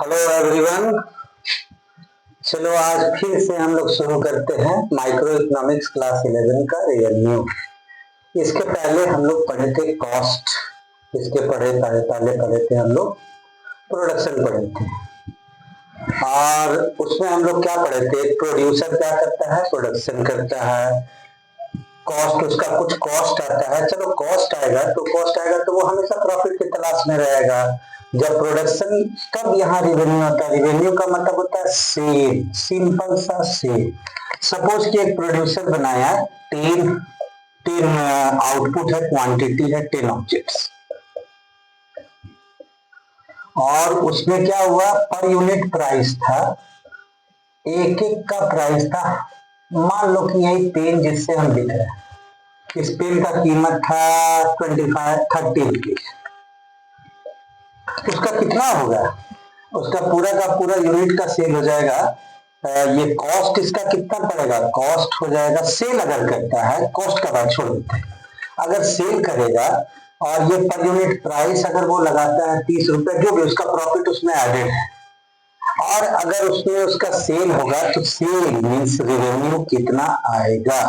Hello everyone. चलो आज फिर से हम लोग शुरू करते हैं माइक्रो इकोनॉमिक्स क्लास 11 का रेवेन्यू। इसके पहले हम लोग पढ़े थे कॉस्ट, इसके पहले पढ़े थे हम लोग प्रोडक्शन पढ़े थे, और उसमें हम लोग क्या पढ़े थे, प्रोड्यूसर क्या करता है, प्रोडक्शन करता है, कॉस्ट उसका कुछ कॉस्ट आता है। चलो कॉस्ट आएगा तो वो हमेशा प्रॉफिट की तलाश में रहेगा। जब प्रोडक्शन, तब यहाँ रिवेन्यू आता है। रिवेन्यू का मतलब होता है सेल, सिंपल सा सेल। सपोज कि एक प्रोड्यूसर बनाया 10 आउटपुट है, क्वांटिटी है 10 ऑब्जेक्ट्स, और उसमें क्या हुआ, पर यूनिट प्राइस था, एक एक का प्राइस था। मान लो कि यही पेन जिससे हम लिख रहे हैं, इस पेन का कीमत था 30 रुपीज। उसका कितना होगा, उसका पूरा का पूरा यूनिट का सेल हो जाएगा। ये कॉस्ट इसका कितना पड़ेगा, कॉस्ट हो जाएगा, सेल अगर करता है, कॉस्ट का बात छोड़ देते हैं, अगर सेल करेगा और ये पर यूनिट प्राइस अगर वो लगाता है 30 रुपए, जो भी उसका प्रॉफिट उसमें एडेड है, और अगर उसमें उसका सेल होगा तो सेल मीन्स रिवेन्यू कितना आएगा,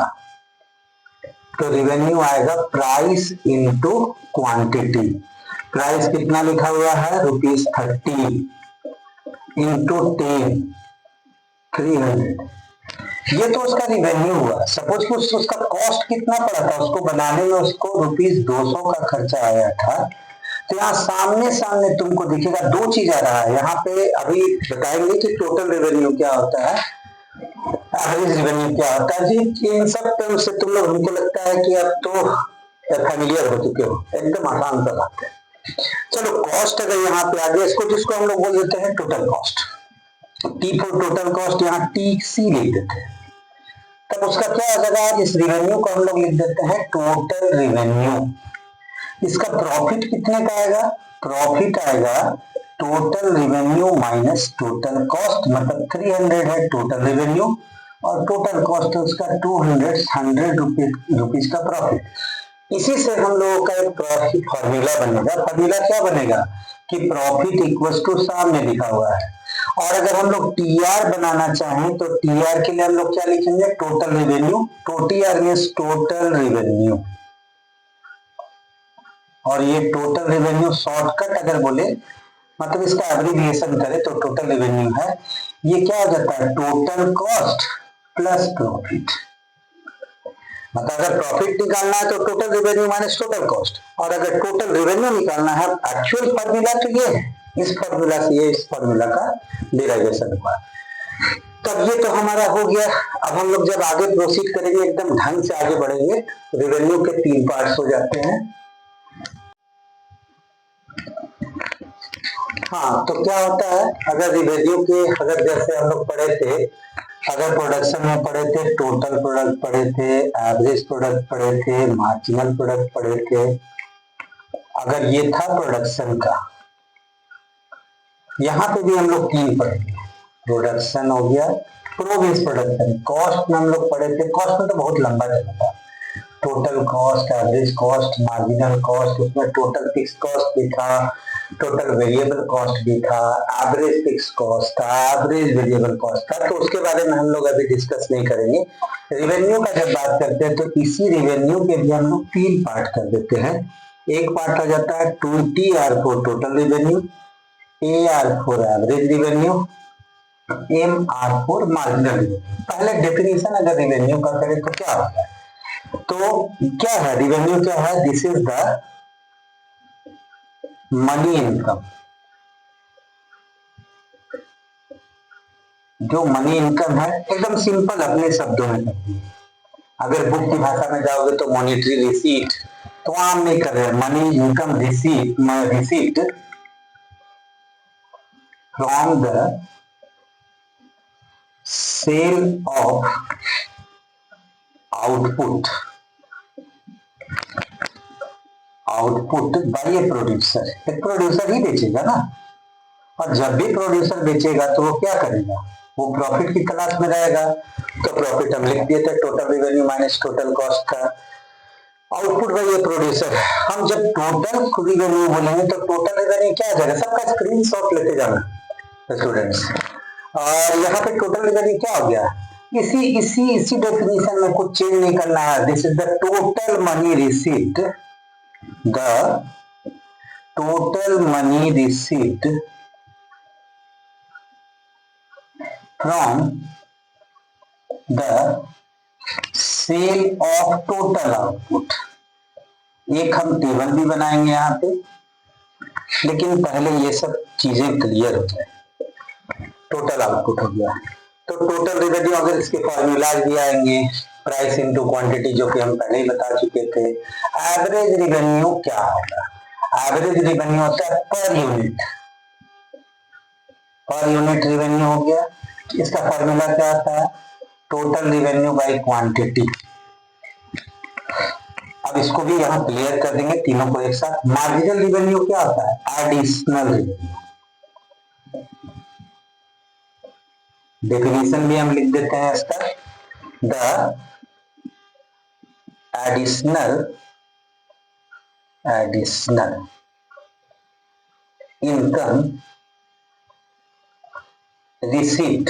तो रिवेन्यू आएगा प्राइस इनटू क्वांटिटी। प्राइस कितना लिखा हुआ है, ₹30 इंटू 10, 300। ये तो उसका रिवेन्यू हुआ। सपोज कि उसका कॉस्ट कितना पड़ा था, उसको बनाने में उसको ₹200 का खर्चा आया था। तो यहाँ सामने सामने तुमको दिखेगा दो चीज आ रहा है। यहाँ पे अभी बताएंगे कि टोटल रेवेन्यू क्या होता है, एवरेज रेवेन्यू क्या होता है जी। इन सब टर्म से तुम लोग, हमको लगता है कि अब तो फैमिलियर हो चुके हो, एकदम आसान सा बात है। चलो कॉस्ट अगर यहाँ पे आ गया, इसको जिसको हम लोग बोल देते हैं total cost, T for total cost, यहाँ TC लिख देते हैं। तब उसका क्या आ जाएगा, इस रिवेन्यू को हम लोग लिख देते हैं टोटल रिवेन्यू। इसका प्रॉफिट कितने का आएगा, प्रॉफिट आएगा total revenue minus total cost, मतलब 300 है टोटल रिवेन्यू, और टोटल कॉस्ट उसका 100 रुपीज का प्रॉफिट। इसी से हम लोगों का एक प्रॉफिट फॉर्मूला बनेगा। फॉर्मूला क्या बनेगा कि प्रॉफिट इक्वल्स टू, सामने लिखा हुआ है, और अगर हम लोग TR बनाना चाहें तो TR के लिए हम लोग क्या लिखेंगे, total revenue, TR means total revenue, और ये टोटल रेवेन्यू शॉर्टकट अगर बोले, मतलब इसका एब्रिविएशन करें तो टोटल रेवेन्यू है, ये क्या हो जाता है, टोटल कॉस्ट प्लस प्रॉफिट। मतलब अगर प्रॉफिट निकालना है तो total revenue minus total cost, और अगर टोटल रेवेन्यू निकालना है, एक्चुअल फॉर्मूला तो ये है, इस फॉर्मूला से ये इस फॉर्मूला का डिराइवेशन हुआ। तब ये तो हमारा हो गया। अब हम लोग जब आगे प्रोसीड करेंगे, एकदम ढंग से आगे बढ़ेंगे, रेवेन्यू के 3 पार्ट्स हो जाते हैं। हाँ, तो क्या होता है, अगर रिवेन्यू के, अगर जैसे हम लोग पढ़े थे, अगर प्रोडक्शन में पढ़े थे, टोटल प्रोडक्ट पढ़े थे, एवरेज प्रोडक्ट पढ़े थे, मार्जिनल प्रोडक्ट पढ़े थे। अगर ये था प्रोडक्शन का, यहाँ पे भी हम लोग 3 पढ़ेंगे, प्रोडक्शन हो गया, प्रोबेस प्रोडक्शन। कॉस्ट में हम लोग पढ़े थे, कॉस्ट में तो बहुत लंबा चला था, total cost, average cost, marginal cost, उसमें टोटल फिक्स कॉस्ट भी था, टोटल वेरिएबल कॉस्ट भी था, एवरेज फिक्स कॉस्ट था, एवरेज वेरिएबल कॉस्ट था। तो उसके बारे में हम लोग अभी डिस्कस नहीं करेंगे। रिवेन्यू का जब बात करते हैं तो इसी रिवेन्यू के भी हम लोग 3 पार्ट कर देते हैं। एक पार्ट आ जाता है TR for total revenue, AR for average revenue, MR for marginal revenue. पहले डेफिनेशन अगर रिवेन्यू का करें तो क्या होता है, तो क्या है रिवेन्यू, क्या है, this is the money income. जो मनी इनकम है, एकदम सिंपल अपने शब्दों में करती है। अगर बुक की भाषा में जाओगे तो मॉनेटरी रिसीट, तो आम नहीं कर रहे, money income receipt from the sale of output by a producer. एक प्रोड्यूसर ही बेचेगा ना, और जब भी प्रोड्यूसर बेचेगा तो वो क्या करेगा, वो प्रॉफिट की तलाश में रहेगा। तो प्रॉफिट हम लिख दिए थे total revenue minus total cost का, आउटपुट बाय ए प्रोड्यूसर। हम जब टोटल रेवेन्यू बोलेंगे तो टोटल रेवेन्यू क्या आ जाएगा, सबका स्क्रीनशॉट लेते जाना, स्टूडेंट्स। और यहाँ पे टोटल रेवेन्यू क्या हो गया, इसी डेफिनेशन में कुछ चेंज नहीं करना है। This is the total money received, the total money received from the sale of total output. एक हम टेबल भी बनाएंगे यहाँ पे, लेकिन पहले ये सब चीजें क्लियर हो जाए। टोटल आउटपुट हो गया, तो टोटल रेवेन्यू अगर इसके फॉर्मूलाज भी आएंगे, प्राइस इनटू क्वांटिटी, जो कि हम पहले ही बता चुके थे। एवरेज रेवेन्यू क्या होगा, एवरेज रेवेन्यू होता है per unit, per unit revenue हो गया। इसका फॉर्मूला क्या आता है, टोटल रेवेन्यू बाय क्वांटिटी। अब इसको भी यहाँ क्लियर कर देंगे तीनों को एक साथ। मार्जिनल रेवेन्यू क्या होता है, एडिशनल रेवेन्यू। डेफिनेशन भी हम लिख देते हैं इसका, the additional income received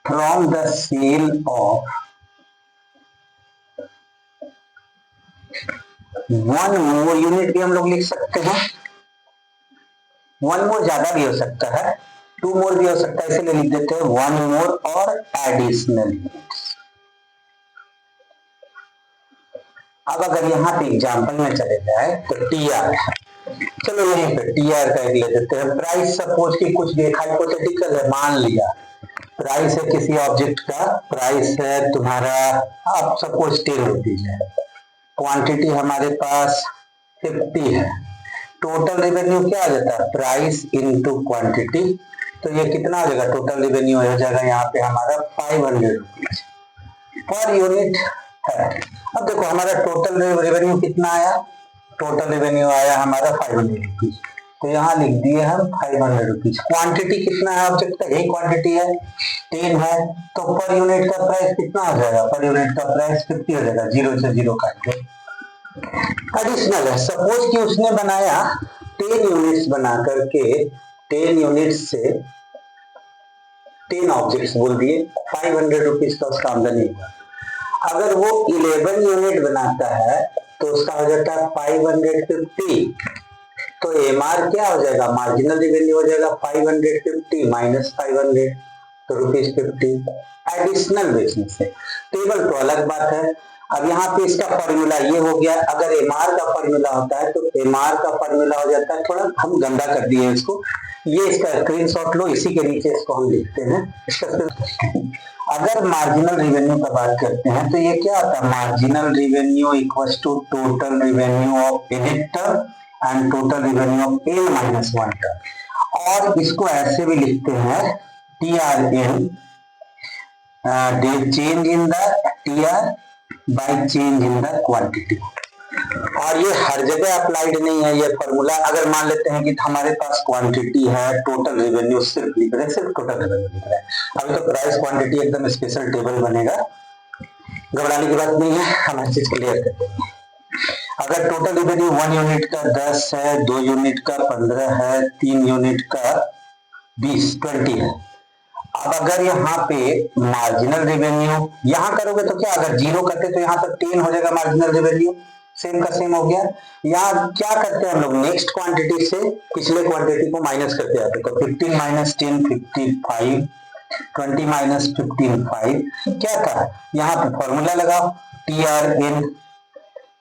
from the sale of one more unit भी हम लोग लिख सकते हैं, वन मोर ज्यादा भी हो सकता है, टू मोर भी हो सकता है, इसलिए लिख देते हैं वन मोर और एडिशनल यूनिट्स। अब अगर यहाँ पे एग्जाम्पल में चले जाए तो टीआर, चलो यहीं पे टीआर का एक ले देते हैं। प्राइस सपोज की कुछ भी हाइपोथेटिकल है, मान लिया प्राइस है किसी ऑब्जेक्ट का, प्राइस है तुम्हारा आप सपोज 10 रुपीज है, क्वांटिटी हमारे पास 50 है, टोटल रेवेन्यू क्या आ जाता है, प्राइस इनटू क्वांटिटी। तो ये कितना हो जाएगा, टोटल रेवेन्यू हो जाएगा यहाँ पे हमारा 500 रुपीज पर यूनिट है। अब देखो हमारा टोटल रेवेन्यू कितना आया, टोटल रेवेन्यू आया हमारा 500 रुपीज, तो यहाँ लिख दिए हम 500 रुपीज। क्वांटिटी कितना है ऑब्जेक्ट का, यही क्वांटिटी है 10 है, तो पर यूनिट का प्राइस कितना हो जाएगा, पर यूनिट का प्राइस 50 हो जाएगा, 0 से 0 काट के। एडिशनल है, सपोज कि उसने बनाया 10 यूनिट्स बना करके, 10 यूनिट्स से 10 ऑब्जेक्ट्स बोल दिए, 500 रुपीज का उसका आमदनी हुआ। अगर वो 11 यूनिट बनाता है तो उसका हो जाता है 550, तो एमआर क्या हो जाएगा, मार्जिनल रेवेन्यू हो जाएगा 550 माइनस 500, तो ₹50 एडिशनल बेचने से। टेबल तो अलग बात है। अब यहाँ पे इसका फॉर्मूला ये हो गया, अगर एमआर का फॉर्मूला होता है तो एमआर का फॉर्मूला हो जाता है, थोड़ा हम गंदा कर दिए इसको, ये इसका स्क्रीनशॉट लो, इसी के नीचे इसको हम लिखते हैं। अगर मार्जिनल रेवेन्यू का बात करते हैं तो ये क्या होता है, marginal revenue equals to total revenue of N term and total revenue of n minus 1 term. और इसको ऐसे भी लिखते हैं TRN, change in the TR by change in the quantity. और ये हर जगह अप्लाइड नहीं है ये फॉर्मूला। अगर मान लेते हैं कि हमारे पास क्वांटिटी है, टोटल रेवेन्यू सिर्फ लिख रहे हैं, सिर्फ टोटल रेवेन्यू लिख रहे हैं। अभी तो प्राइस क्वांटिटी एकदम स्पेशल टेबल बनेगा, घबराने की बात नहीं है, हम हर चीज क्लियर करते हैं। अगर टोटल रेवेन्यू 1 यूनिट का 10 है, 2 यूनिट का 15 है, 3 यूनिट का 20 है। अब अगर यहाँ पे मार्जिनल रेवेन्यू यहाँ करोगे तो क्या, अगर 0 करते तो यहाँ तक 10 हो जाएगा मार्जिनल रेवेन्यू, सेम का सेम हो गया। यहाँ क्या करते हैं हम लोग, नेक्स्ट क्वांटिटी से पिछले क्वांटिटी को माइनस करते आते, तो 15 माइनस 10 55, 20 माइनस 15 5, क्या था यहाँ पे फॉर्मूला लगाओ, TRN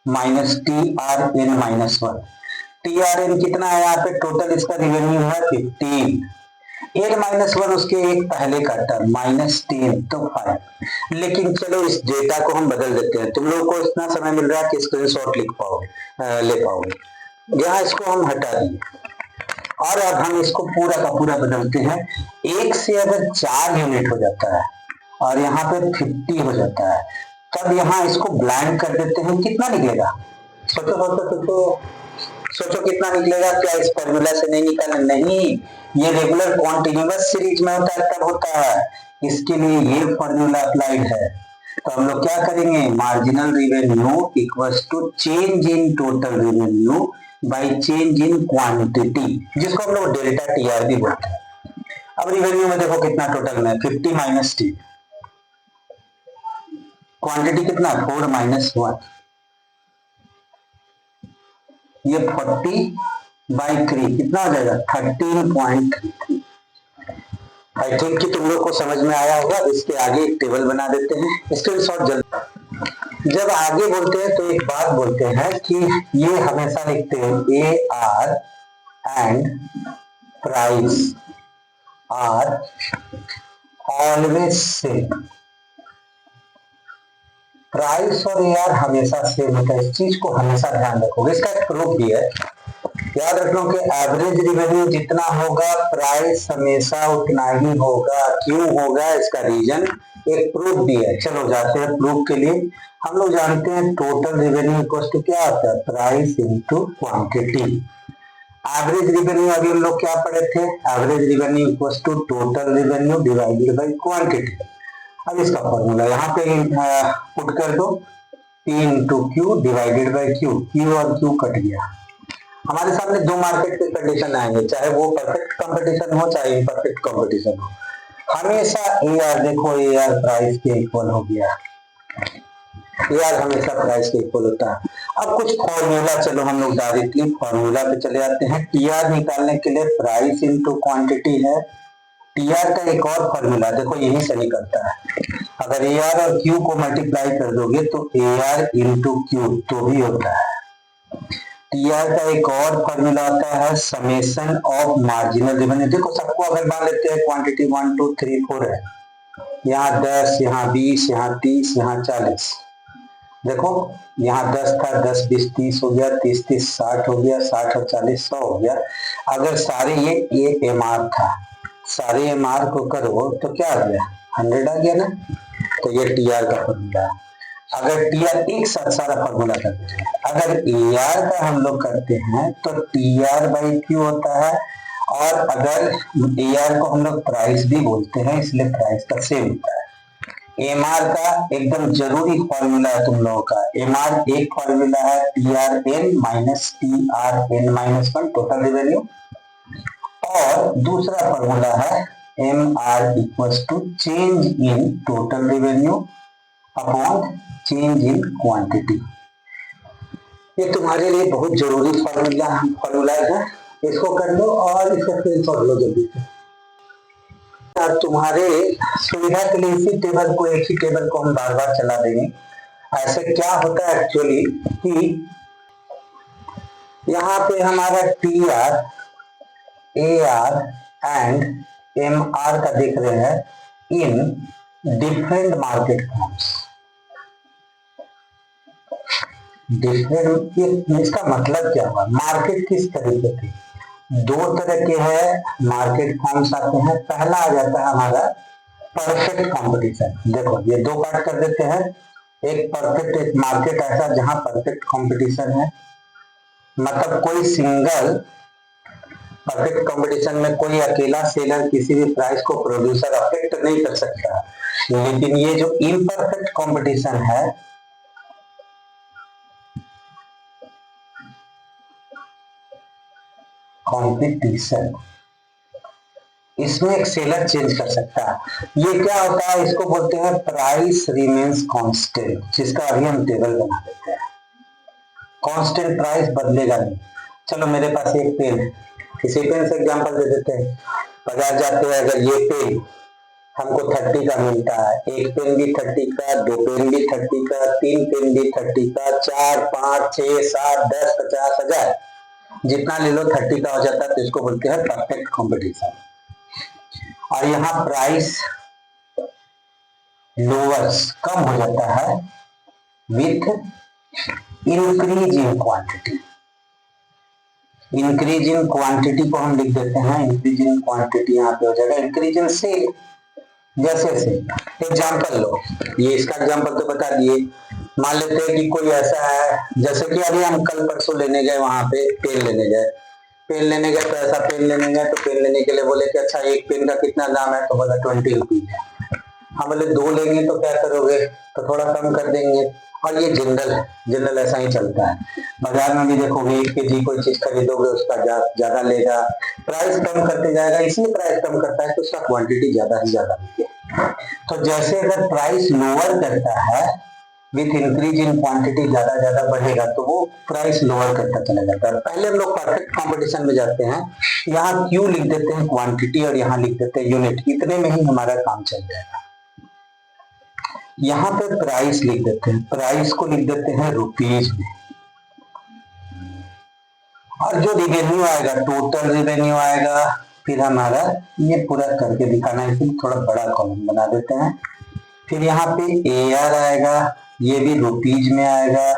minus TRN minus 1। TRN कितना है यहाँ पे, टोटल इसका रेवेन्यू है 15, n माइनस 1 उसके एक पहले का टर्म माइनस 10 तो 5। लेकिन चलो इस डेटा को हम बदल देते हैं, तुम लोगों को इतना समय मिल रहा है कि स्क्रीनशॉट लिख पाओगे, ले पाओगे। यहाँ इसको हम हटा दिए और अब हम इसको पूरा का पूरा बदलते हैं। 1 से अगर 4 यूनिट हो जाता है और यहाँ पे 50 हो जाता है, तब यहाँ इसको ब्लैंक कर देते हैं, कितना निकलेगा, सोचो कितना निकलेगा। क्या इस फॉर्मूला से नहीं निकालना, नहीं, ये रेगुलर कॉन्टिन्यूअस सीरीज में होता है तब होता है, इसके लिए ये फॉर्मूला अप्लाइड है। तो हम लोग क्या करेंगे, marginal revenue equals to change in total revenue by change in quantity, जिसको हम लोग डेल्टा टीआर भी बोलते हैं। अब रिवेन्यू में देखो कितना टोटल में 50 माइनस टी, क्वांटिटी कितना 4 माइनस 1, ये 40/3 कितना हो जाएगा 13.33। आई थिंक कि तुम लोग को समझ में आया होगा। इसके आगे एक टेबल बना देते हैं, स्क्रीनशॉट जल्दी। जब आगे बोलते हैं तो एक बात बोलते हैं कि ये हमेशा लिखते हैं AR and price are always same. Price और AR हमेशा सेम होता है, इस चीज को हमेशा ध्यान रखोगे। इसका एक प्रूफ भी है, याद रखना कि एवरेज रिवेन्यू जितना होगा प्राइस हमेशा उतना ही होगा। क्यों होगा, इसका रीजन एक प्रूफ भी है। चलो जाते हैं प्रूफ के लिए। हम लोग जानते हैं टोटल रिवेन्यू इक्वल्स टू क्या होता है, price into quantity. Average revenue अभी हम लोग क्या पढ़े थे, average revenue equals to total revenue divided by quantity. अब इसका फॉर्मूला यहाँ पे पुट कर दो, P into Q divided by Q, Q और क्यू कट गया। हमारे सामने दो मार्केट के कंडीशन आएंगे, चाहे वो परफेक्ट कंपटीशन हो चाहे इम्परफेक्ट कंपटीशन हो। हमेशा AR देखो, AR प्राइस के इक्वल हो गया, AR हमेशा प्राइस के इक्वल होता है। अब कुछ फॉर्मूला, चलो हम लोग डायरेक्टली फॉर्मूला पे चले जाते हैं। TR निकालने के लिए प्राइस इंटू क्वांटिटी है। TR का एक और फॉर्मूला देखो, यही से निकलता है। अगर AR और Q को मल्टीप्लाई कर दोगे तो AR इंटू क्यू तो भी होता है। TR का एक और फॉर्मूला आता है समेशन ऑफ मार्जिनल रेवेन्यू। देखो सबको अगर मान लेते हैं क्वांटिटी 1 2 3 4 है, यहाँ 10, यहाँ 20, यहाँ 30, यहाँ 40। देखो यहाँ 10 था, 10 20 30 हो गया, 30 30 60 हो गया, 60 और 40 100 हो गया। अगर सारे ये MR था, सारे MR को करो तो क्या आ गया 100 आ गया ना। तो ये TR का फॉर्मूला है। अगर TR एक साथ सारा फॉर्मूला करते हैं, अगर AR का हम लोग करते हैं तो TR बाई Q होता है। और अगर AR को हम लोग प्राइस भी बोलते हैं, इसलिए प्राइस का सेम होता है। MR का एकदम जरूरी फॉर्मूला है तुम लोगों का। MR एक फॉर्मूला है TRN minus TRN-1 total revenue, और दूसरा फॉर्मूला है MR equals to change in total revenue upon change in quantity. ये तुम्हारे लिए बहुत जरूरी फॉर्मूला है, इसको कर लो और इसको स्क्रीनशॉट लो जल्दी से। तुम्हारे सुविधा के लिए इसी टेबल को, एक ही टेबल को हम बार बार चला देंगे। ऐसे क्या होता है एक्चुअली कि यहाँ पे हमारा TR AR एंड MR का देख रहे हैं in different market forms. Different, इसका मतलब क्या हुआ, मार्केट किस तरीके की, दो तरह के हैं मार्केट फॉर्म्स आते हैं। पहला आ जाता है हमारा परफेक्ट कंपटीशन। देखो ये दो पार्ट कर देते हैं, एक परफेक्ट, एक मार्केट ऐसा जहां परफेक्ट कंपटीशन है, मतलब कोई सिंगल परफेक्ट कंपटीशन में कोई अकेला सेलर किसी भी प्राइस को प्रोड्यूसर अफेक्ट नहीं कर सकता। लेकिन ये जो इम्परफेक्ट कंपटीशन है, कंपटीशन, इसमें एक सेलर चेंज कर सकता है। ये क्या होता है, इसको बोलते हैं प्राइस रिमेन्स कांस्टेंट, जिसका अभी हम टेबल बना देते हैं। कांस्टेंट प्राइस बदलेगा नहीं। चलो मेरे पास एक पेन है, किसी पेन से एग्जांपल दे देते हैं। बाजार जाते हैं, अगर ये पेन हमको 30 का मिलता है, एक पेन भी 30 का, दो पेन भी 30 का, तीन पेन भी 30 का, 4 5 6 7 10 50 1000, जितना ले लो 30 का हो जाता है। तो इसको बोलते हैं परफेक्ट कंपटीशन। और यहाँ प्राइस लोअर्स कम हो जाता है with increase in quantity. Increase in quantity को हम लिख देते हैं, इंक्रीज इन क्वांटिटी यहाँ पे हो जाएगा इंक्रीज इन सेल। जैसे से एग्जाम्पल लो, ये इसका एग्जाम्पल तो बता दिए। मान लेते हैं कि कोई ऐसा है, जैसे कि अभी हम कल परसों लेने गए, वहां पे पेन लेने गए, तो ऐसा पेन लेने गए, तो पेन लेने के लिए बोले कि अच्छा एक पेन का कितना दाम है, तो बोला 20 रुपीज है। हम बोले दो लेंगे तो क्या करोगे, तो थोड़ा कम कर देंगे। और ये जनरल है, जनरल ऐसा ही चलता है। बाजार में भी देखोगे 1 kg कोई चीज खरीदोगे उसका ज्यादा लेगा, प्राइस कम करते जाएगा, इसलिए प्राइस कम करता है तो उसका क्वांटिटी ज्यादा से ज्यादा मिले। तो जैसे अगर प्राइस लोअर करता है विथ इंक्रीज इन क्वांटिटी, ज्यादा ज्यादा बढ़ेगा तो वो प्राइस लोअर करता चला जाता है। पहले हम लोग परफेक्ट कंपटीशन में जाते हैं, यहाँ क्यू लिख देते हैं क्वांटिटी और यहाँ लिख देते हैं यूनिट, इतने में ही हमारा काम चल जाएगा। यहाँ पे प्राइस लिख देते हैं, प्राइस को लिख देते हैं रुपीज में, और जो रिवेन्यू आएगा टोटल रिवेन्यू आएगा, फिर हमारा ये पूरा करके दिखाना है, फिर थोड़ा बड़ा कॉलम बना देते हैं। फिर यहाँ पे AR आएगा, ये भी रुपीज में आएगा,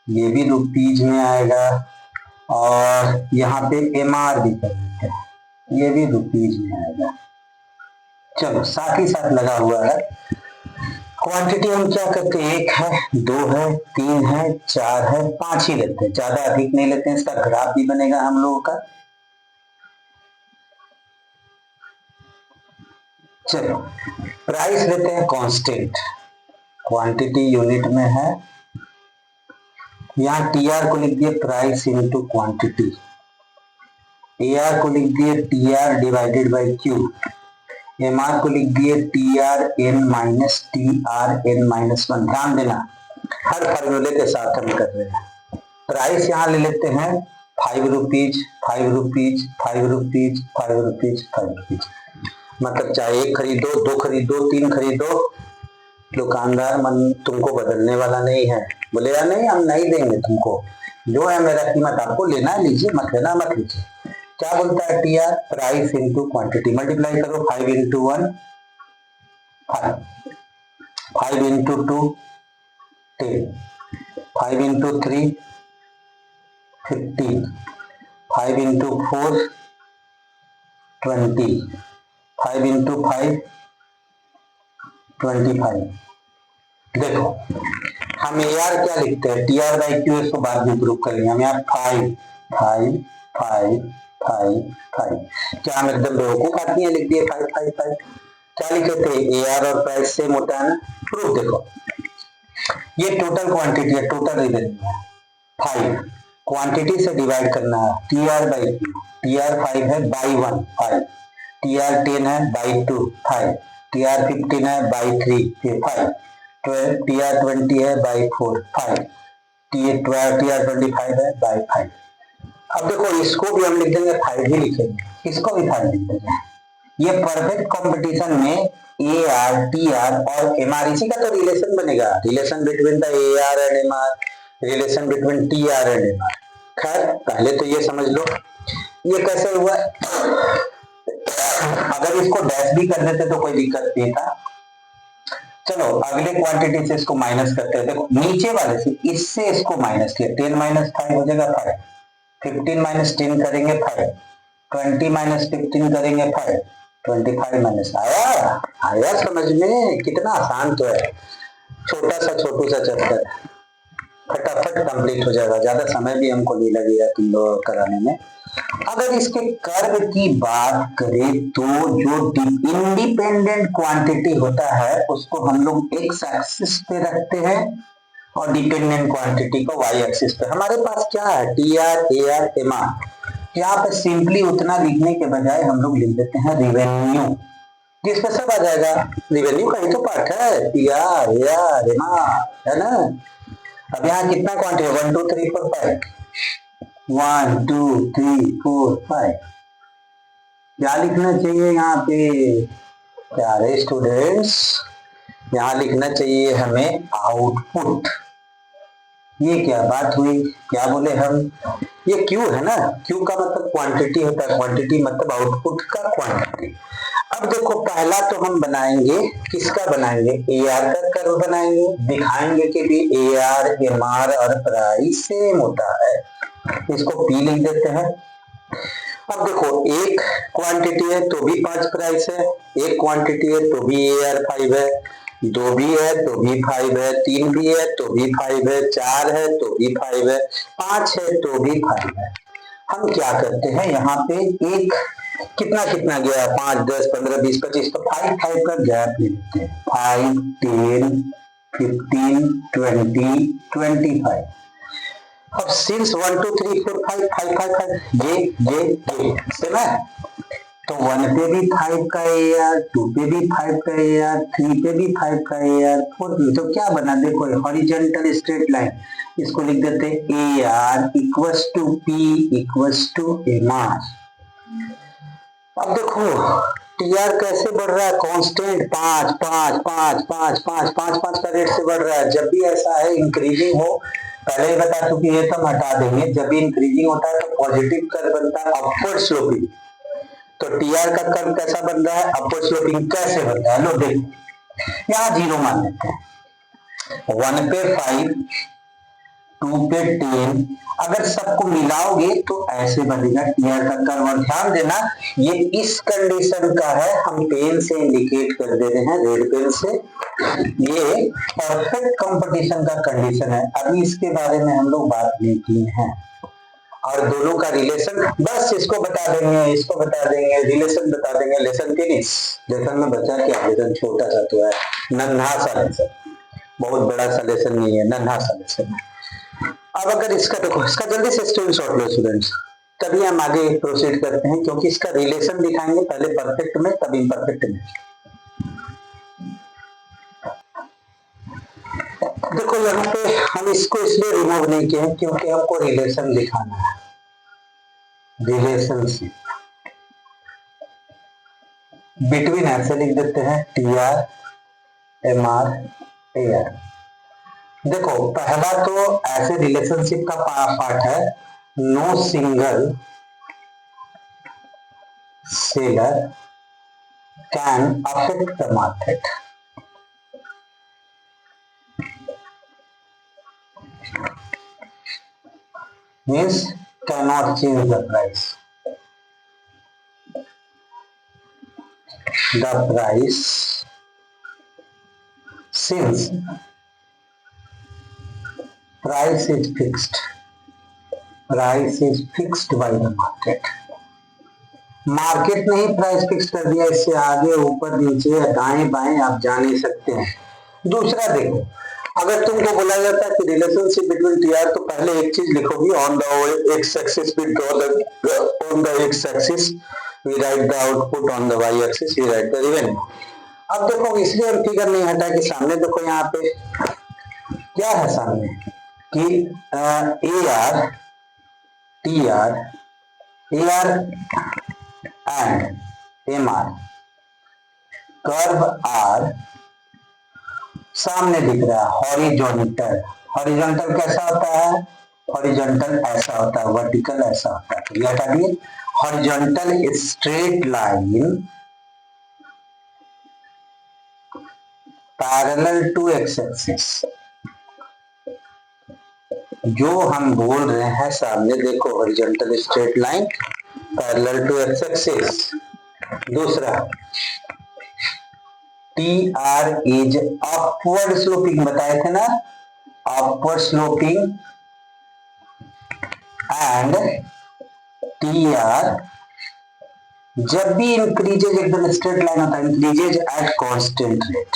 ये भी रुपीज में आएगा, और यहाँ पे MR भी कर देते हैं, ये भी रुपीज में आएगा। चलो साथ ही साथ लगा हुआ है। क्वांटिटी हम क्या करते हैं, 1 है, 2 है, 3 है, 4 है, 5 ही लेते हैं, ज्यादा अधिक नहीं लेते हैं। इसका ग्राफ भी बनेगा हम लोगों का। चलो प्राइस लेते हैं कांस्टेंट, क्वांटिटी यूनिट में है, यहाँ TR को लिख दिए प्राइस इनटू क्वांटिटी, AR को लिख दिए TR divided by Q, MR को लिख दिए TRN माइनस TRN माइनस 1। ध्यान देना हर फॉर्मूले के साथ हम कर रहे हैं। प्राइस यहाँ ले लेते हैं 5 rupees, 5 rupees, 5 rupees, 5 rupees, 5 rupees, मतलब चाहे 1 खरीदो, 2 खरीदो, 3 खरीदो, दुकानदार मन तुमको बदलने वाला नहीं है, बोलेगा नहीं हम नहीं देंगे तुमको, जो है मेरा कीमत आपको लेना है लीजिए, मत लेना मत लीजिए। क्या बोलता है TR, price into quantity, multiply करो 5 into 1 5, 5 into 2 10, 5 into 3 15, 5 into 4 20, 5 into 5 25। देखो हम AR क्या लिखते हैं, TR बाई Q, इसको बाद में प्रूव करेंगे। हम यहाँ 5 5 5 5 5, क्या हम एकदम बेवकूफ आदमी है, लिख दिए 5 5 5। क्या लिखे थे, AR और प्राइस सेम होता है ना। प्रूफ देखो, ये टोटल क्वांटिटी है, टोटल रिवेन्यू है 5, क्वांटिटी से डिवाइड करना है TR बाई Q, TR 5 है बाई 1 5, TR 10 है बाई 2 5, TR 15 है बाई 3 5, TR 20 है बाई 4 5, TR 25 है बाई 5। अब देखो इसको भी हम लिख देंगे 5 ही लिखेंगे, इसको भी 5 लिख देंगे। ये परफेक्ट कंपटीशन में AR, TR और MR, इसी का तो रिलेशन बनेगा, relation between the AR and MR, relation between TR and MR। खैर पहले तो ये समझ लो ये कैसे हुआ। अगर इसको डैश भी कर देते तो कोई दिक्कत नहीं था। चलो अगले क्वांटिटी से इसको माइनस करते हैं। देखो नीचे वाले से इससे इसको माइनस किया, 10 माइनस 5 हो जाएगा 5, 15 माइनस 10 करेंगे 5, 20 माइनस 15 करेंगे 5, 25 माइनस, आया समझ में, कितना आसान तो है, छोटा सा छोटू सा चैप्टर, फटाफट कंप्लीट हो जाएगा, ज्यादा समय भी हमको नहीं लगेगा तुम लोग कराने में। अगर इसके कर्व की बात करें तो जो इंडिपेंडेंट क्वांटिटी होता है उसको हम लोग एक्स एक्सिस पे रखते हैं और डिपेंडेंट क्वांटिटी को वाई एक्सिस पे। हमारे पास क्या है, TR, AR, MR। यहाँ पे सिंपली उतना लिखने के बजाय हम लोग लिख देते हैं रिवेन्यू, जिसपे सब आ जाएगा। रिवेन्यू का ही तो पार्ट है, TR, AR, MR, है ना। अब यहाँ कितना क्वांटिटी है, 1 2 3 4 5, 1 2 3 4 5। क्या लिखना चाहिए यहाँ पे प्यारे स्टूडेंट्स, यहाँ लिखना चाहिए हमें आउटपुट। ये क्या बात हुई, क्या बोले हम, ये क्यू है ना, क्यू का मतलब क्वांटिटी होता है, क्वांटिटी मतलब आउटपुट का क्वांटिटी। अब देखो पहला तो हम बनाएंगे, किसका बनाएंगे, AR का कर्व बनाएंगे, दिखाएंगे कि भी AR, MR और प्राइस सेम होता है, इसको P लिख देते हैं। अब देखो एक क्वांटिटी है तो भी 5 प्राइस है, एक क्वांटिटी है तो भी AR 5 है, 2 भी है तो भी 5 है, 3 भी है तो भी 5 है, 4 है तो भी 5 है, 5 है तो भी 5 है। हम क्या करते हैं यहाँ पे एक कितना कितना गया, 5 10 15 20 25, तो 5 5 का गैप ले लेते हैं, 5 10 15, 20, 25। अब सिंस 1 2 3 4 5 5 5 5 ये सेम है, तो 1 पे भी 5 का एआर, 2 पे भी 5 का एआर, 3 पे भी 5 का एआर, 4 पे। तो क्या बना, देखो हॉरिजॉन्टल स्ट्रेट लाइन, इसको लिख देते A R equals to P equals to M R. अब देखो टी आर कैसे बढ़ रहा है, कांस्टेंट 5 5 5 5 5 5 5 का रेट से बढ़ रहा है। जब भी ऐसा है इंक्रीजिंग हो, पहले ही बता चुकी है तो हम हटा देंगे, जब भी इंक्रीजिंग होता है तो पॉजिटिव कर्व बनता है अपवर्ड स्लोपिंग। तो टी आर का कर्व कैसा बन रहा है, अपवर्ड स्लोपिंग कैसे बनता है, लो देखो यहाँ 0 मान लेते हैं, 1 पे 5, 2 पे 10, अगर सबको मिलाओगे तो ऐसे बनेगा टीआर का कर्व। और ध्यान देना ये इस कंडीशन का है, हम पेन से इंडिकेट कर दे रहे हैं, रेड पेन से। ये परफेक्ट कंपटीशन का कंडीशन है, अभी इसके बारे में हम लोग बात नहीं की है। और दोनों का रिलेशन बस इसको बता देंगे, इसको बता देंगे, रिलेशन बता देंगे। लेसन फिनिश, लेसन में बचा क्या, लेसन छोटा सा तो है, नन्हा सा लेसन, बहुत बड़ा सा लेसन नहीं है, नन्हा सा लेसन है। अब अगर इसका देखो, इसका जल्दी से स्क्रीनशॉट लो स्टूडेंट्स, तभी हम आगे प्रोसीड करते हैं, क्योंकि इसका रिलेशन दिखाएंगे पहले परफेक्ट में तब इम्परफेक्ट में। देखो यहाँ पे हम इसको इसलिए रिमूव नहीं किए हैं क्योंकि हमको रिलेशन दिखाना है, रिलेशनशिप बिटवीन, ऐसे लिख देते हैं T R M R A R. देखो पहला तो ऐसे रिलेशनशिप का पार्ट है, no single seller can affect the market. Means cannot change the price. The price, since price is fixed, price is fixed by the market. Market ने ही price fix कर दिया, इससे आगे ऊपर नीचे दाएं बाएं आप जा नहीं सकते हैं। दूसरा देखो, अगर तुमको बोला जाता है कि रिलेशनशिप बिटवीन टी आर, तो पहले एक चीज लिखोगी, on the X axis we draw the, on the X axis we write the output, on the Y axis we write the revenue. अब देखो इसलिए हम फिगर नहीं हटा कि सामने देखो यहाँ पे क्या है सामने कि A R T R A R and M R curve are सामने दिख रहा है हॉरिजॉन्टल। हॉरिजॉन्टल कैसा होता है, हॉरिजॉन्टल ऐसा होता है, वर्टिकल ऐसा होता है। तो ये हटा दिए, horizontal straight line parallel to X axis, जो हम बोल रहे हैं सामने देखो, horizontal straight line parallel to X axis. दूसरा T R is upward sloping, बताए थे ना, upward sloping, and T R जब भी इंक्रीजेज, एकदम स्ट्रेट लाइन होता है, इंक्रीजेज एट कांस्टेंट रेट।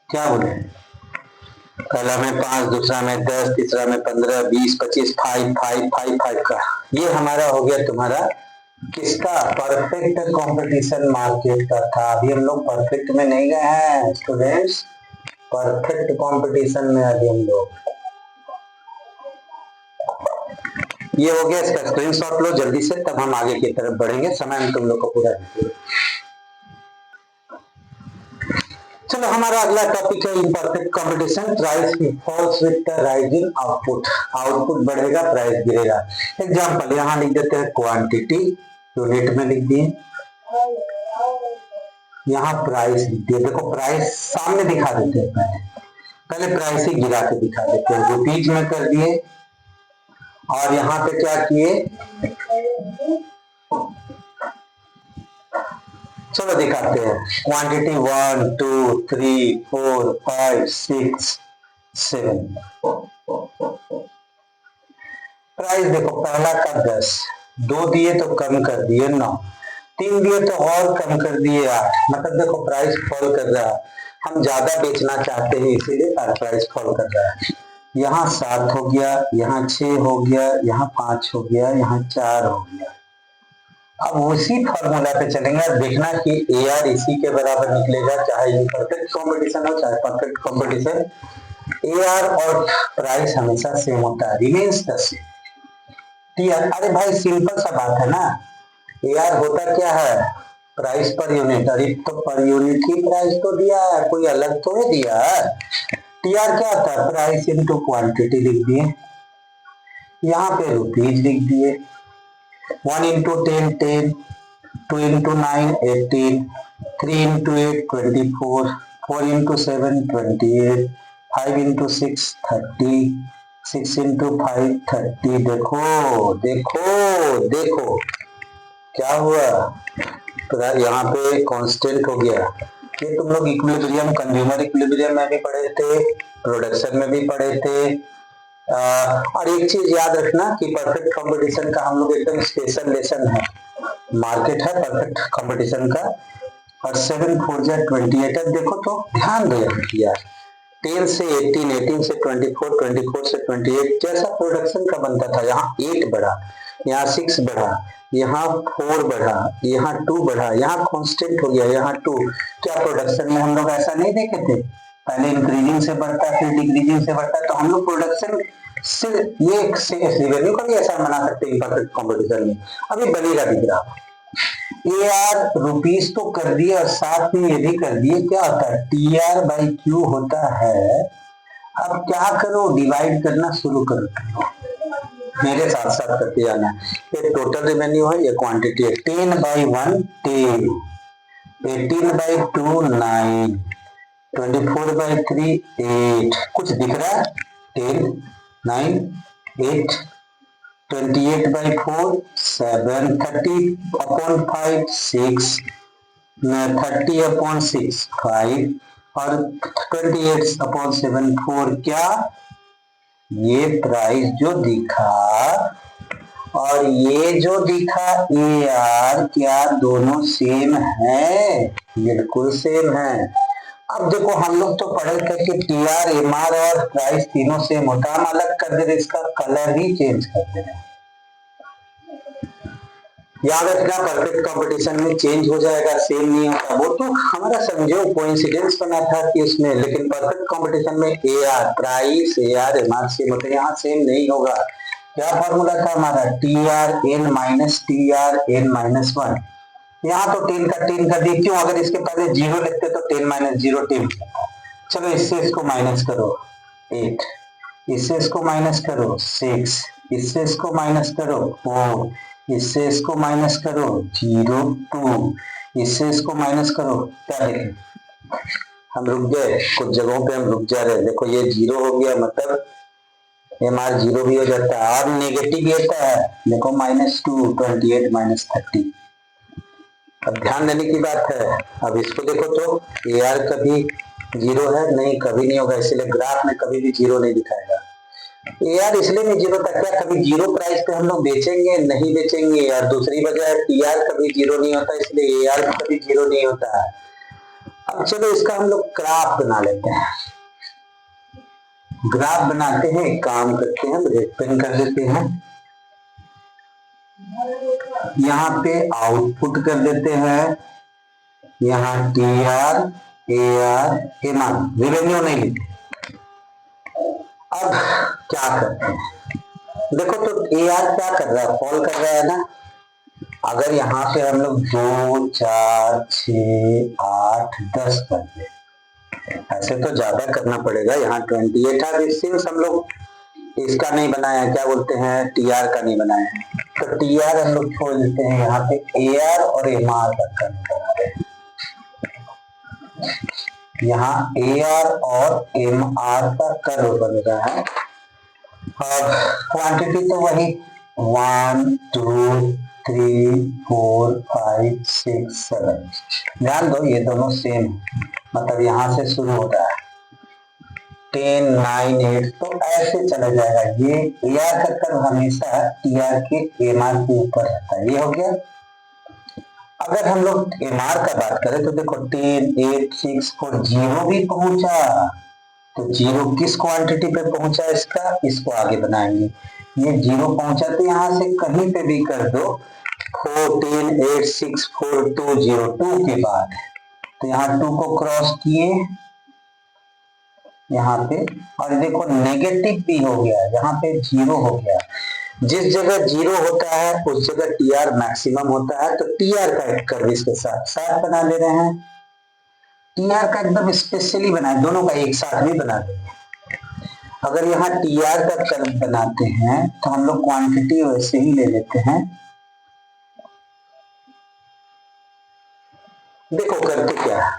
क्या बोले, पहला में 5, दूसरा में 10, तीसरा में 15, 20, 25, 5 5 5 5 का, ये हमारा हो गया तुम्हारा किसका, परफेक्ट कंपटीशन मार्केट का था। अभी हम लोग परफेक्ट में नहीं गए हैं स्टूडेंट्स, परफेक्ट कंपटीशन में अभी हम लोग। ये हो गया, इसका स्क्रीनशॉट लो जल्दी से, तब हम आगे की तरफ बढ़ेंगे, समय में तुम लोग को पूरा। चलो हमारा अगला टॉपिक है imperfect competition. Price falls with the rising output, output बढ़ेगा प्राइस गिरेगा। एग्जांपल यहाँ लिख देते हैं क्वांटिटी, यूनिट में लिख दिए, यहाँ प्राइस लिख दिए। देखो प्राइस सामने दिखा देते हैं, पहले प्राइस ही गिरा के दिखा देते हैं, रुपीज में कर दिए, और यहाँ पे क्या किए, चलो दिखाते हैं, क्वांटिटी 1 2 3 4 5 6 7। प्राइस देखो पहला का 10, 2 दिए तो कम कर दिए 9, 3 दिए तो और कम कर दिए 8, मतलब देखो प्राइस फॉल कर रहा है, हम ज्यादा बेचना चाहते हैं इसीलिए प्राइस फॉल कर रहा है। यहाँ 7 हो गया, यहाँ 6 हो गया, यहाँ 5 हो गया, यहाँ 4 हो गया। अब उसी फॉर्मूला पे चलेंगे, देखना कि ए आर इसी के बराबर निकलेगा, चाहे ये परफेक्ट कॉम्पिटिशन हो चाहे परफेक्ट कॉम्पिटिशन, ए आर और प्राइस हमेशा सेम होता है, रिमेन्स द सेम। अरे भाई सिंपल सा बात है ना, ए आर होता क्या है, प्राइस पर यूनिट, अरे तो पर यूनिट ही प्राइस तो दिया है, कोई अलग तो नहीं दिया है। टी आर क्या होता है, प्राइस इनटू क्वांटिटी लिख दिए, यहाँ पे रुपीज लिख दिए, 1 into 10 10, 2 into 9 18, 3 into 8 24, 4 into 7 28, 5 into 6 30, 6 into 5 30। देखो देखो देखो क्या हुआ, तो यहाँ पे कांस्टेंट हो गया। ये तुम लोग इक्विलिब्रियम, कंज्यूमर इक्विलिब्रियम में भी पढ़े थे, प्रोडक्शन में भी पढ़े थे। और एक चीज याद रखना कि परफेक्ट कंपटीशन का हम लोग एकदम स्पेशल लेसन है, मार्केट है परफेक्ट कंपटीशन का। और 7 4 जा 28। अब देखो तो ध्यान दो यार, 10 से 18, 18 से 24, 24 से 28 जैसा प्रोडक्शन का बनता था, यहाँ 8 बढ़ा, यहाँ 6 बढ़ा, यहाँ 4 बढ़ा, यहाँ 2 बढ़ा, यहाँ कांस्टेंट हो गया, यहाँ 2। क्या प्रोडक्शन में हम लोग ऐसा नहीं देखे थे, पहले इंक्रीजिंग से बढ़ता फिर डिक्रीजिंग से बढ़ता, तो हम लोग प्रोडक्शन से ये रेवेन्यू का भी ऐसा बना सकते हैं परफेक्ट कॉम्पिटिशन में। अभी बनेगा भी ग्राफ, ए आर रुपीज तो कर दिए और साथ में ये भी कर दिए, क्या होता है टी आर बाई क्यू होता है। अब क्या करो, डिवाइड करना शुरू करो, मेरे साथ साथ करते जाना। ये टोटल रेवेन्यू है, ये क्वांटिटी है, 10 बाई 1 10, 18 बाई 2 9, 24 बाई 3 8, कुछ दिख रहा है, 10 9 8, 28 by 4 7, 30 upon 5 6, 30 upon 6 5 और 28 upon 7 4। क्या ये प्राइस जो दिखा और ये जो दिखा ए आर, क्या दोनों सेम है? बिल्कुल सेम है। अब देखो हम लोग तो पढ़े थे कि टी आर, एम आर और प्राइस तीनों सेम होता है, हम अलग कर दे रहे, इसका कलर ही चेंज कर दे रहे। याद रखना परफेक्ट कंपटीशन में चेंज हो जाएगा, सेम नहीं होता, वो तो हमारा समझो कोइंसिडेंस बना था कि उसमें, लेकिन परफेक्ट कंपटीशन में A R price, A R M R same होते हैं, यहाँ सेम नहीं होगा। क्या फॉर्मूला था हमारा, T R N minus T R N minus 1। यहाँ तो 10 का 10 कर दिए, क्यों, अगर इसके पहले 0 लिखते तो 10 माइनस 0 10। चलो इससे इसको माइनस करो 8, इससे इसको माइनस करो 6, इससे इसको माइनस करो 4, इससे इसको माइनस करो 0 2, इससे इसको माइनस करो, क्या देखें हम रुक गए, कुछ जगहों पे हम रुक जा रहे हैं। देखो ये 0 हो गया, मतलब एम आर 0 भी हो जाता है, और नेगेटिव भी होता है, देखो -2 28 माइनस 30। अब ध्यान देने की बात है। अब इसको देखो तो ए आर कभी 0 है नहीं, कभी नहीं होगा, इसलिए ग्राफ में कभी भी 0 नहीं दिखाएगा। ए आर इसलिए नहीं 0 था, क्या कभी 0 प्राइस पे हम लोग बेचेंगे नहीं बेचेंगे, और दूसरी वजह टी आर कभी 0 नहीं होता, इसलिए ए आर कभी 0 नहीं होता है। अब चलो इसका हम लोग ग्राफ बना लेते हैं। ग्राफ बनाते हैं, एक काम करते हैं, रेड पेन कर देते हैं, यहाँ पे आउटपुट कर देते हैं, यहाँ T R A R M R, revenue नहीं लिखते। अब क्या करते हैं, देखो तो ए आर क्या कर रहा है, फॉल कर रहा है ना। अगर यहाँ पे हम लोग 2 4 6 8 10 कर दे, ऐसे तो ज्यादा करना पड़ेगा, यहाँ 28 है, सिंस हम लोग इसका नहीं बनाया, क्या बोलते हैं टी आर का नहीं बनाया है, तो टी आर हम लोग छोड़ देते हैं, यहाँ पे ए आर और एम आर का कर्व बना रहे हैं, यहाँ ए आर और एम आर का कर्व बन रहा है। अब क्वांटिटी तो वही 1 2 3 4 5 6 7, ध्यान दो ये दोनों सेम, मतलब यहाँ से शुरू हो रहा है 10 9 8, तो ऐसे चला जाएगा। ये ए आर का कर्व हमेशा टी आर के एम आर के ऊपर रहता है, ये हो गया। अगर हम लोग एमआर का बात करें तो देखो 10, 8, 6, 4 जीरो भी पहुंचा, तो जीरो किस क्वांटिटी पे पहुंचा इसका, इसको आगे बनाएंगे। ये जीरो पहुंचा तो यहां से कहीं पे भी कर दो 4, 10, 8, 6, 4, 2, 0, 2 के बाद, तो यहाँ 2 को क्रॉस किए यहाँ पे, और देखो नेगेटिव भी हो गया, यहाँ पे जीरो हो गया। जिस जगह जीरो होता है उस जगह टीआर मैक्सिमम होता है, तो टीआर का एक कर्व इसके साथ साथ बना ले रहे हैं। टीआर का एकदम स्पेशली बनाए, दोनों का एक साथ भी बना देंगे। अगर यहाँ टीआर का कर्व बनाते हैं तो हम लोग क्वांटिटी वैसे ही ले लेते हैं। देखो करते क्या है,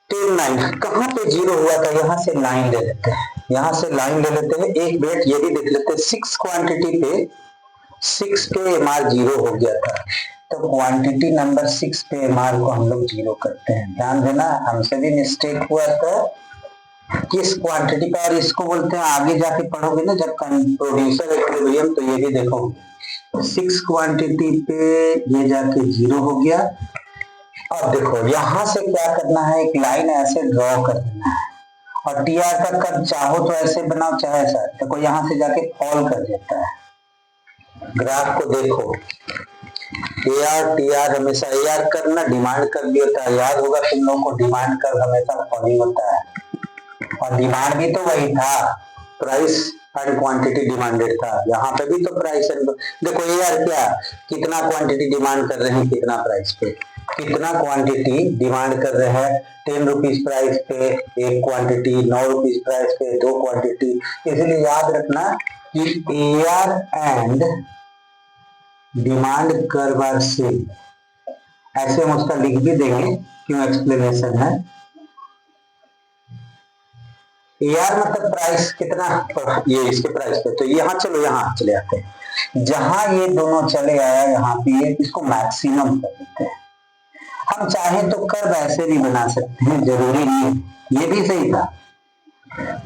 10, 9 कहां पे जीरो हुआ था, यहां से लाइन ले लेते हैं, यहां से लाइन ले लेते हैं। एक मिनट ये भी देख लेते हैं, 6 क्वांटिटी पे 6 पे एमआर जीरो हो गया था, तो क्वांटिटी नंबर 6 पे एमआर को हम लोग जीरो करते हैं। ध्यान देना, हमसे भी मिस्टेक हुआ था किस क्वांटिटी पे, और इसको बोलते हैं, आगे जाके पढ़ोगे ना जब प्रोड्यूसर इक्विलिब्रियम, तो ये भी देखो 6 क्वांटिटी पे ये जाके जीरो हो गया। अब देखो यहां से क्या करना है, एक लाइन ऐसे ड्रॉ कर देना है, और टीआर का कर्व चाहो तो ऐसे बनाओ चाहे ऐसा, देखो यहां से जाके फॉल कर देता है। ग्राफ को देखो, एआर टीआर हमेशा, एआर करना डिमांड कर भी होता है, याद होगा तुम लोगों को, डिमांड कर हमेशा फॉलिंग होता है, और डिमांड भी तो वही था, प्राइस एंड क्वांटिटी डिमांडेड था, यहाँ पे भी तो प्राइस एंड, देखो एआर क्या, कितना क्वांटिटी डिमांड कर रहे हैं, कितना प्राइस पे, कितना क्वांटिटी डिमांड कर रहे हैं, 10 रुपीज प्राइस पे एक क्वांटिटी, 9 रुपीज प्राइस पे 2 क्वांटिटी। इसलिए याद रखना कि AR and demand curve are same, ऐसे हम उसका लिख भी देंगे, क्यों एक्सप्लेनेशन है। एआर मतलब प्राइस कितना, ये इसके प्राइस पे, तो यहाँ चलो यहाँ चले आते हैं, जहां ये दोनों चले आया यहाँ पे, ये इसको मैक्सिमम कर देते हैं। हम चाहे तो कर्व ऐसे भी बना सकते हैं, जरूरी नहीं, ये भी सही था,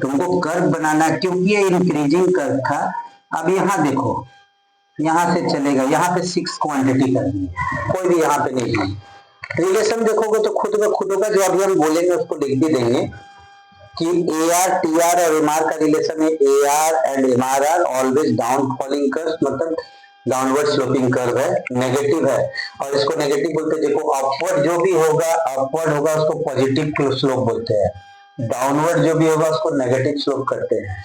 तुमको कर्व बनाना, क्योंकि ये इंक्रीजिंग कर्व था। अब यहाँ देखो, यहाँ से चलेगा, यहाँ पे 6 क्वांटिटी करनी है, कोई भी यहाँ पे नहीं है। रिलेशन देखोगे तो खुद ब खुद होगा, जो अभी हम बोलेंगे उसको लिख भी देंगे कि एआर टीआर और एमआर का रिलेशन है, AR and MR are always down falling curve, मतलब डाउनवर्ड स्लोपिंग कर्व है, नेगेटिव है, और इसको नेगेटिव बोलते हैं। देखो अपवर्ड जो भी होगा, अपवर्ड होगा उसको पॉजिटिव स्लोप बोलते हैं, डाउनवर्ड जो भी होगा उसको नेगेटिव स्लोप करते हैं।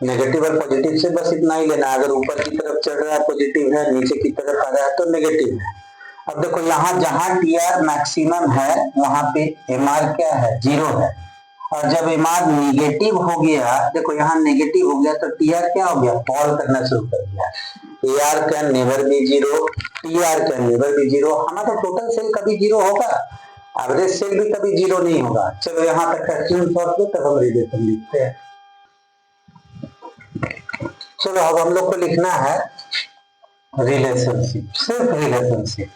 नेगेटिव और पॉजिटिव से बस इतना ही लेना, अगर ऊपर की तरफ चढ़ रहा है पॉजिटिव है, नीचे की तरफ आ रहा है तो नेगेटिव है। अब देखो यहाँ जहां टीआर मैक्सिमम है वहां पे एमआर क्या है, जीरो है, और जब एमआर नेगेटिव हो गया, देखो यहाँ नेगेटिव हो गया तो टीआर क्या हो गया, फॉल करना शुरू कर दिया। AR can never B zero, TR can never B zero, हमारा तो टोटल सेल कभी जीरो होगा, एवरेज सेल भी कभी जीरो नहीं होगा। चलो यहाँ तक क्वेश्चन सॉल्व करो, तब हम रिलेशन लिखते हैं। चलो अब हम लोग को लिखना है रिलेशनशिप, सिर्फ रिलेशनशिप।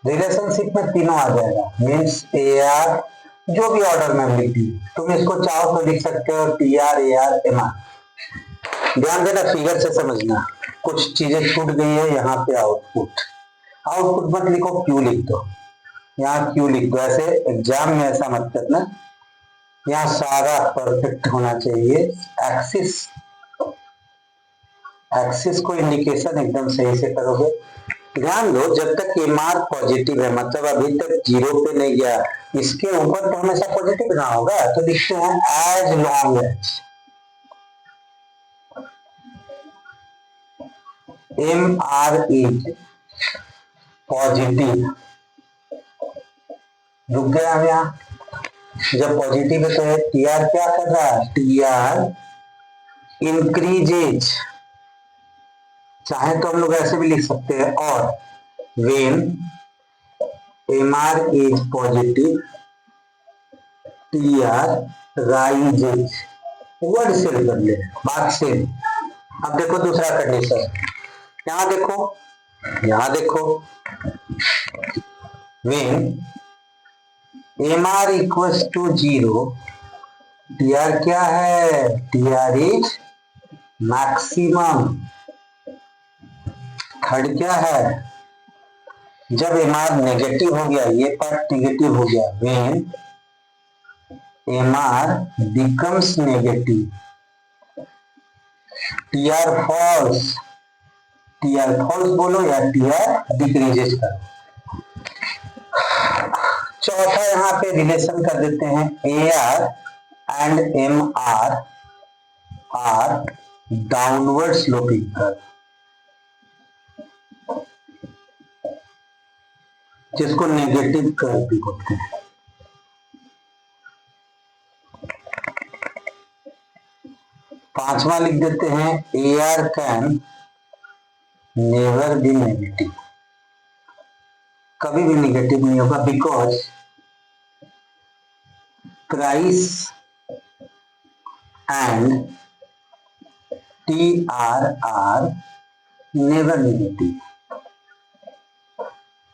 रिलेशनशिप में तीनों आ जाएगा, मीन्स एआर, जो भी ऑर्डर में लिख दी, तुम इसको चाहो तो लिख सकते हो T R A R M R. ध्यान देना, फिगर से समझना, कुछ चीजें छूट गई है यहाँ पे। आउटपुट, आउटपुट मत लिखो, क्यू लिख दो, यहाँ क्यू लिख दो, ऐसे एग्जाम में ऐसा मत करना, यहाँ सारा परफेक्ट होना चाहिए। एक्सिस, एक्सिस को इंडिकेशन एकदम सही से करोगे। ध्यान दो, जब तक एमआर पॉजिटिव है, मतलब अभी तक जीरो पे नहीं गया, इसके ऊपर तो हमेशा पॉजिटिव ना होगा, तो लिखते हैं as long as M R is positive. रुक गया हम यहाँ, जब पॉजिटिव है तो टी आर क्या कर रहा है, टी आर इंक्रीजेज, चाहे तो हम लोग ऐसे भी लिख सकते हैं, और when MR is positive T R rises, वर्ड सेल कर ले, बात सेल। अब देखो दूसरा कंडीशन, यहां देखो, यहां देखो, when MR equals to zero, T R क्या है, T R is maximum. Third क्या है, जब MR नेगेटिव हो गया, ये पार्ट नेगेटिव हो गया, when MR becomes negative, TR falls, TR falls बोलो या TR डिक्रीजेस करो। चौथा यहाँ पे रिलेशन कर देते हैं, AR and MR are downward sloping curve, जिसको नेगेटिव कर्व भी बोलते हैं। पांचवा लिख देते हैं, AR can never be negative, कभी भी नेगेटिव नहीं होगा, because price and TR are never negative.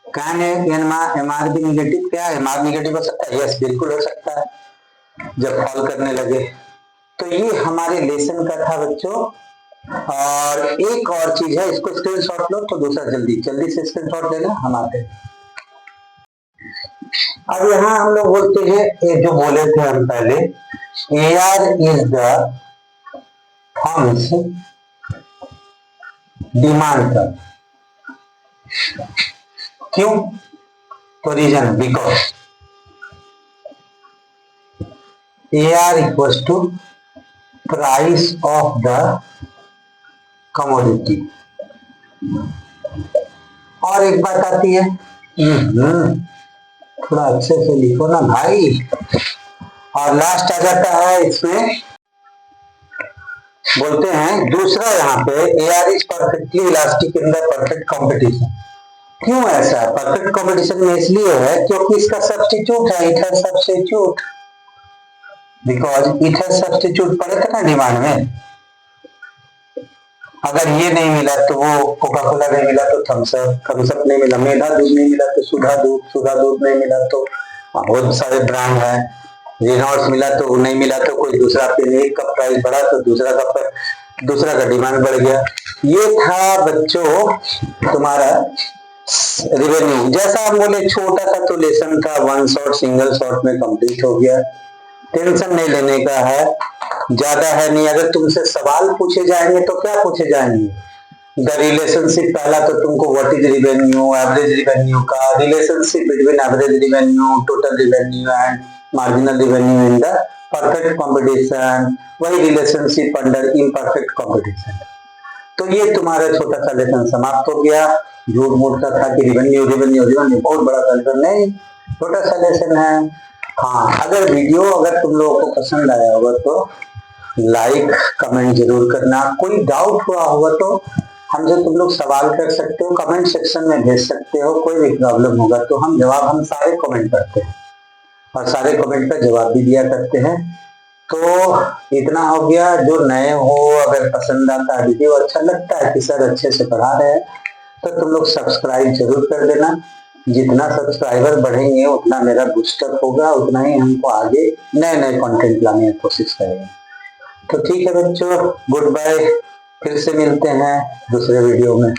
Can MR भी नेगेटिव, क्या MR नेगेटिव हो सकता है? यस, बिल्कुल हो सकता है जब फॉल करने लगे। तो ये हमारे लेसन का था बच्चों। और एक और चीज है, इसको स्क्रीनशॉट लो, तो दूसरा जल्दी से स्क्रीनशॉट लेना, हम आते हैं। अब यहाँ हम लोग बोलते हैं, ये जो बोले थे हम पहले, AR is the firm's demand curve. क्यों? तो reason, because AR equals to price of the commodity. और एक बात आती है, थोड़ा अच्छे से लिखो ना भाई। और लास्ट आ जाता है इसमें, बोलते हैं दूसरा यहाँ पे, AR is perfectly elastic in the perfect competition. क्यों ऐसा? परफेक्ट कंपटीशन में इसलिए है क्योंकि इसका सब्स्टिट्यूट है, it has substitute, because it has substitute पड़े थे ना डिमांड में। अगर ये नहीं मिला तो वो कोका कोला नहीं मिला तो थम्सअप नहीं मिला, मेधा दूध नहीं मिला तो सुधा दूध नहीं मिला तो बहुत सारे ब्रांड हैं, रिनॉल्ड्स मिला तो नहीं मिला तो कोई दूसरा, एक का प्राइस बढ़ा तो दूसरा का डिमांड बढ़ गया। ये था बच्चों तुम्हारा रिवेन्यू। जैसा हम बोले छोटा सा तो लेसन था, वन शॉट सिंगल शॉट में कंप्लीट हो गया, टेंशन नहीं लेने का है, ज्यादा है नहीं। अगर तुमसे सवाल पूछे जाएंगे तो क्या पूछे जाएंगे? द रिलेशनशिप, पहला तो तुमको what is revenue, average revenue का relationship between average revenue, total revenue and marginal revenue in the perfect competition, वही रिलेशनशिप अंडर इम्परफेक्ट कंपटीशन। तो ये तुम्हारा छोटा सा लेसन समाप्त हो गया। झूठ मूठ का था कि रिवेन्यू बहुत बड़ा कंसर्न नहीं, छोटा सा लेसन है। हाँ, अगर वीडियो तुम लोगों को पसंद आया होगा तो लाइक कमेंट जरूर करना। कोई डाउट हुआ होगा तो हमसे तुम लोग सवाल कर सकते हो, कमेंट सेक्शन में भेज सकते हो। कोई भी प्रॉब्लम होगा तो हम सारे कमेंट करते हैं और सारे कमेंट का जवाब भी दिया करते हैं। तो इतना हो गया। जो नए हो, अगर पसंद आता है वीडियो, अच्छा लगता है कि सर अच्छे से पढ़ा रहे हैं, तो तुम लोग सब्सक्राइब जरूर कर देना। जितना सब्सक्राइबर बढ़ेंगे उतना मेरा बूस्टअप होगा, उतना ही हमको आगे नए नए कंटेंट लाने की कोशिश करेंगे। तो ठीक है बच्चों, गुड बाय, फिर से मिलते हैं दूसरे वीडियो में।